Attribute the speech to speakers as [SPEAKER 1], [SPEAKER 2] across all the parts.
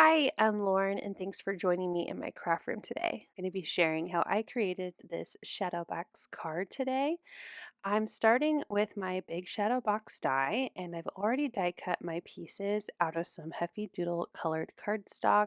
[SPEAKER 1] Hi, I'm Lauren, and thanks for joining me in my craft room today. I'm going to be sharing how I created this shadow box card today. I'm starting with my big shadow box die, and I've already die cut my pieces out of some Heffy Doodle colored cardstock.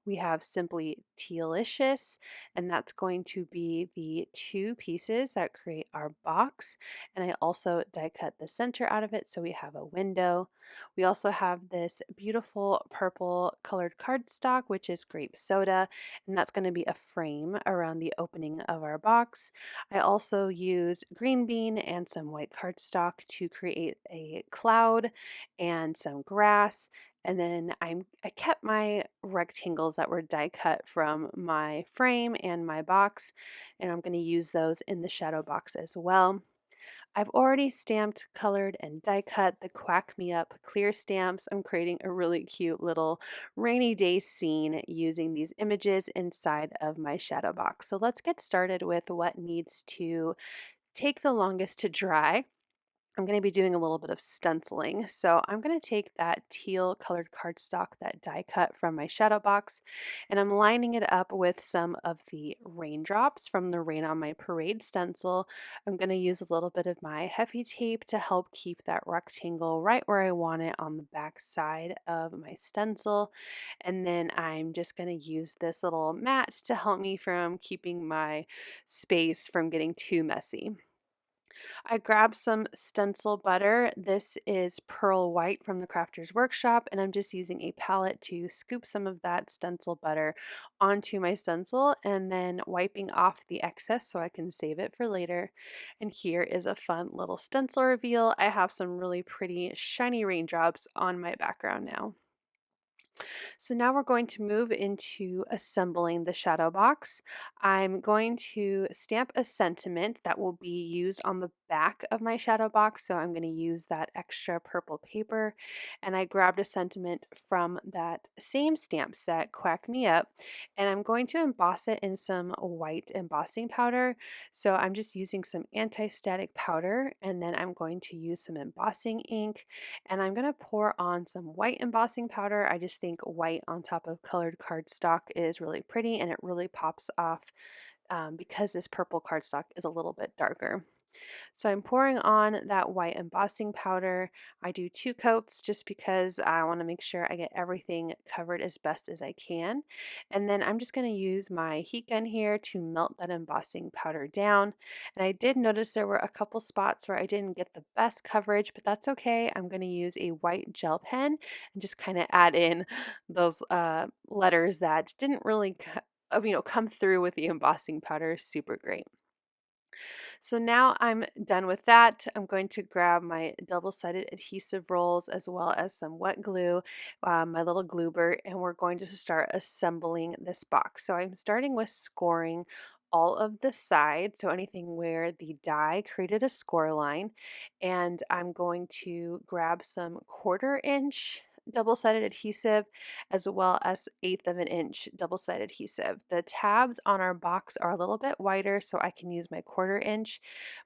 [SPEAKER 1] We have simply Teal-icious, and that's going to be the two pieces that create our box. And I also die cut the center out of it so we have a window. We also have this beautiful purple colored cardstock, which is grape soda, and that's going to be a frame around the opening of our box. I also used Greenbean and some white cardstock to create a cloud and some grass. And then I kept my rectangles that were die cut from my frame and my box, and I'm going to use those in the shadow box as well. I've already stamped, colored, and die cut the Quack Me Up clear stamps. I'm creating a really cute little rainy day scene using these images inside of my shadow box. So let's get started with what needs to take the longest to dry. I'm going to be doing a little bit of stenciling. So I'm going to take that teal colored cardstock that die cut from my shadow box, and I'm lining it up with some of the raindrops from the Rain on My Parade stencil. I'm going to use a little bit of my Heffy tape to help keep that rectangle right where I want it on the back side of my stencil. And then I'm just going to use this little mat to help me from keeping my space from getting too messy. I grabbed some Stencil Butter. This is pearl white from the Crafter's Workshop, and I'm just using a palette to scoop some of that Stencil Butter onto my stencil and then wiping off the excess so I can save it for later. And here is a fun little stencil reveal. I have some really pretty shiny raindrops on my background now. So now we're going to move into assembling the shadow box. I'm going to stamp a sentiment that will be used on the back of my shadow box. So I'm going to use that extra purple paper. And I grabbed a sentiment from that same stamp set, Quack Me Up, and I'm going to emboss it in some white embossing powder. So I'm just using some anti-static powder, and then I'm going to use some embossing ink, and I'm going to pour on some white embossing powder. I just think white on top of colored cardstock is really pretty, and it really pops off because this purple cardstock is a little bit darker. So I'm pouring on that white embossing powder. I do 2 coats just because I want to make sure I get everything covered as best as I can. And then I'm just going to use my heat gun here to melt that embossing powder down. And I did notice there were a couple spots where I didn't get the best coverage, but that's okay. I'm going to use a white gel pen and just kind of add in those letters that didn't really come through with the embossing powder. Super great. So now I'm done with that. I'm going to grab my double-sided adhesive rolls as well as some wet glue, my little glue and we're going to start assembling this box. So I'm starting with scoring all of the sides, so anything where the die created a score line, and I'm going to grab some 1/4 inch double-sided adhesive as well as 1/8 of an inch double-sided adhesive. The tabs on our box are a little bit wider, so I can use my 1/4 inch,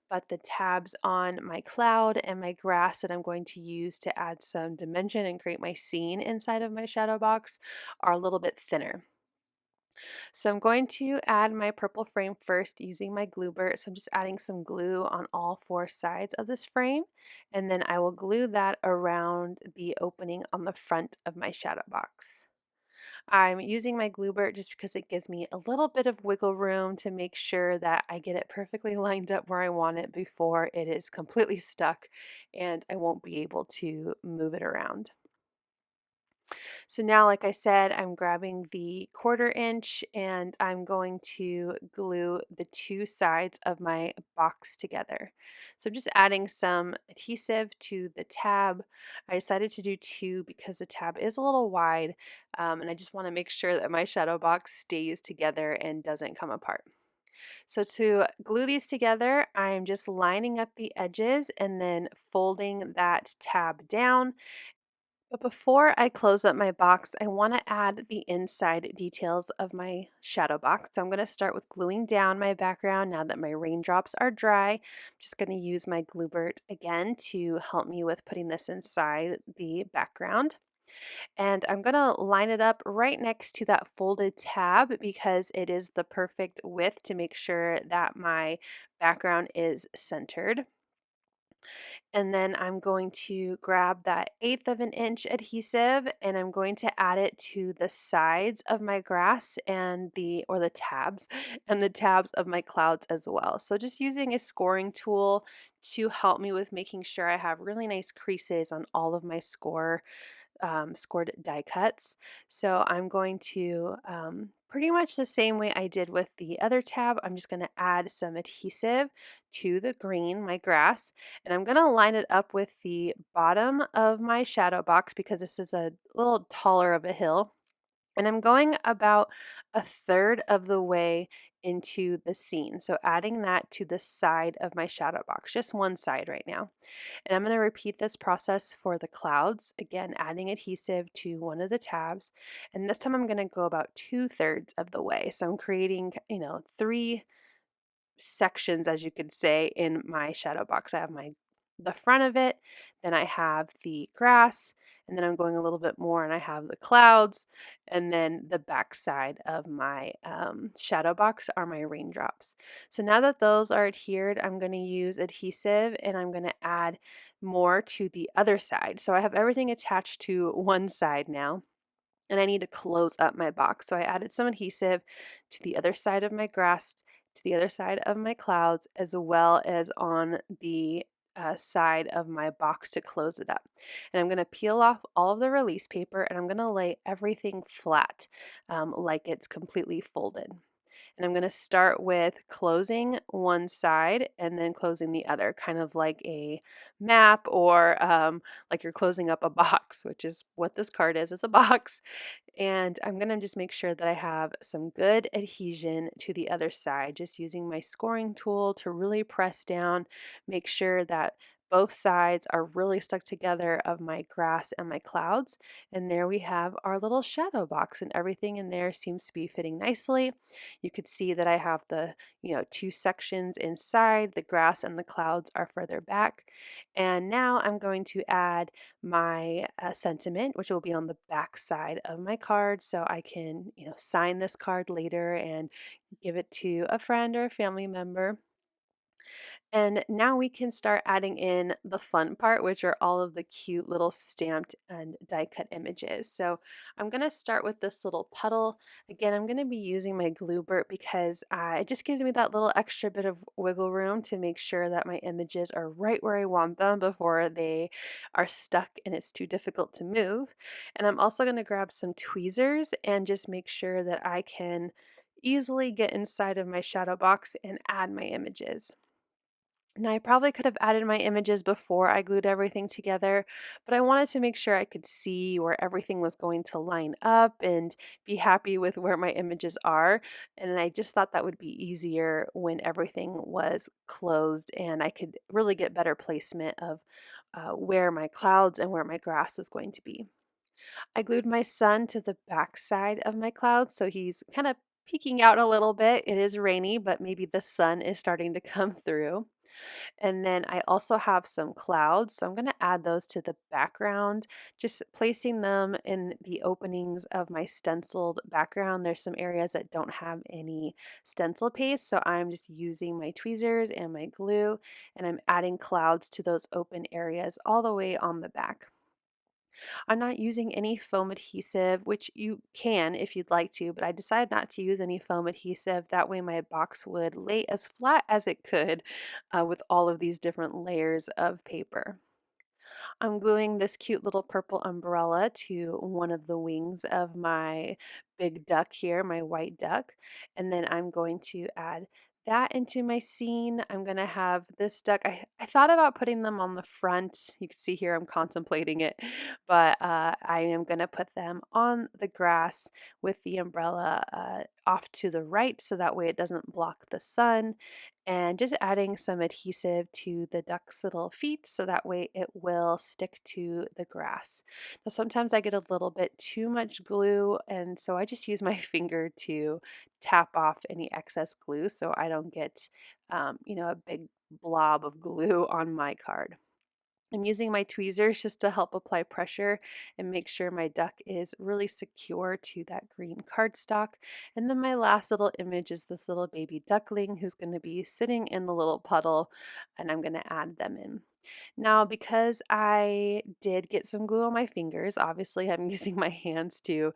[SPEAKER 1] but the tabs on my cloud and my grass that I'm going to use to add some dimension and create my scene inside of my shadow box are a little bit thinner. So I'm going to add my purple frame first using my glue burr. So I'm just adding some glue on all 4 sides of this frame, and then I will glue that around the opening on the front of my shadow box. I'm using my glue burr just because it gives me a little bit of wiggle room to make sure that I get it perfectly lined up where I want it before it is completely stuck and I won't be able to move it around. So now, like I said, I'm grabbing the 1/4 inch and I'm going to glue the 2 sides of my box together. So I'm just adding some adhesive to the tab. I decided to do 2 because the tab is a little wide, and I just want to make sure that my shadow box stays together and doesn't come apart. So to glue these together, I'm just lining up the edges and then folding that tab down. But before I close up my box, I want to add the inside details of my shadow box. So I'm going to start with gluing down my background now that my raindrops are dry. I'm just going to use my glue burr again to help me with putting this inside the background. And I'm going to line it up right next to that folded tab because it is the perfect width to make sure that my background is centered. And then I'm going to grab that 1/8 of an inch adhesive and I'm going to add it to the sides of my grass and the tabs and the tabs of my clouds as well. So just using a scoring tool to help me with making sure I have really nice creases on all of my scored die cuts. So I'm going to pretty much the same way I did with the other tab. I'm just going to add some adhesive to the green, my grass, and I'm going to line it up with the bottom of my shadow box because this is a little taller of a hill. And I'm going about 1/3 of the way into the scene. So adding that to the side of my shadow box, just one side right now. And I'm going to repeat this process for the clouds, again, adding adhesive to one of the tabs. And this time I'm going to go about 2/3 of the way. So I'm creating, 3 sections, as you could say, in my shadow box. I have the front of it, then I have the grass, and then I'm going a little bit more and I have the clouds, and then the back side of my shadow box are my raindrops. So now that those are adhered, I'm going to use adhesive and I'm going to add more to the other side. So I have everything attached to one side now and I need to close up my box. So I added some adhesive to the other side of my grass, to the other side of my clouds, as well as on the side of my box to close it up. And I'm going to peel off all of the release paper and I'm going to lay everything flat like it's completely folded. And I'm going to start with closing one side and then closing the other, kind of like a map or like you're closing up a box, which is what this card is. It's a box. And I'm going to just make sure that I have some good adhesion to the other side, just using my scoring tool to really press down, make sure that both sides are really stuck together of my grass and my clouds. And there we have our little shadow box and everything in there seems to be fitting nicely. You could see that I have the, 2 sections inside, the grass and the clouds are further back. And now I'm going to add my sentiment, which will be on the back side of my card so I can, sign this card later and give it to a friend or a family member. And now we can start adding in the fun part, which are all of the cute little stamped and die cut images. So I'm going to start with this little puddle. Again, I'm going to be using my Glue-Bert because it just gives me that little extra bit of wiggle room to make sure that my images are right where I want them before they are stuck and it's too difficult to move. And I'm also going to grab some tweezers and just make sure that I can easily get inside of my shadow box and add my images. Now, I probably could have added my images before I glued everything together, but I wanted to make sure I could see where everything was going to line up and be happy with where my images are. And I just thought that would be easier when everything was closed and I could really get better placement of where my clouds and where my grass was going to be. I glued my sun to the back side of my clouds, so he's kind of peeking out a little bit. It is rainy, but maybe the sun is starting to come through. And then I also have some clouds, so I'm going to add those to the background, just placing them in the openings of my stenciled background. There's some areas that don't have any stencil paste, so I'm just using my tweezers and my glue, and I'm adding clouds to those open areas all the way on the back. I'm not using any foam adhesive, which you can if you'd like to, but I decided not to use any foam adhesive. That way my box would lay as flat as it could with all of these different layers of paper. I'm gluing this cute little purple umbrella to one of the wings of my big duck here, my white duck. And then I'm going to add that into my scene. I'm going to have this duck. I thought about putting them on the front. You can see here I'm contemplating it, but I am going to put them on the grass with the umbrella off to the right so that way it doesn't block the sun, and just adding some adhesive to the duck's little feet so that way it will stick to the grass. Now sometimes I get a little bit too much glue and so I just use my finger to tap off any excess glue so I don't get a big blob of glue on my card. I'm using my tweezers just to help apply pressure and make sure my duck is really secure to that green cardstock. And then my last little image is this little baby duckling who's going to be sitting in the little puddle, and I'm going to add them in. Now, because I did get some glue on my fingers, obviously I'm using my hands to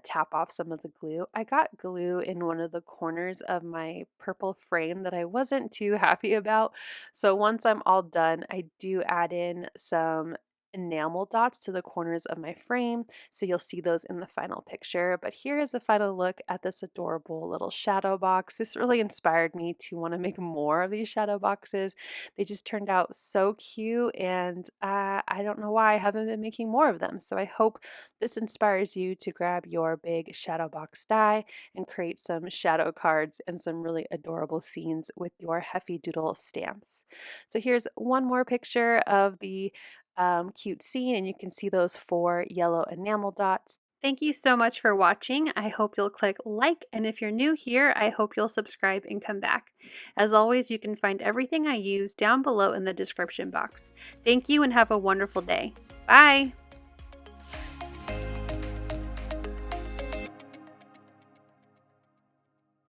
[SPEAKER 1] tap off some of the glue. I got glue in one of the corners of my purple frame that I wasn't too happy about. So once I'm all done, I do add in some enamel dots to the corners of my frame, so you'll see those in the final picture. But here is a final look at this adorable little shadow box. This really inspired me to want to make more of these shadow boxes. They just turned out so cute, and I don't know why I haven't been making more of them. So I hope this inspires you to grab your big shadow box die and create some shadow cards and some really adorable scenes with your Heffy Doodle stamps. So here's one more picture of the cute scene, and you can see those 4 yellow enamel dots. Thank you so much for watching. I hope you'll click like, and if you're new here, I hope you'll subscribe and come back. As always, you can find everything I use down below in the description box. Thank you and have a wonderful day. Bye!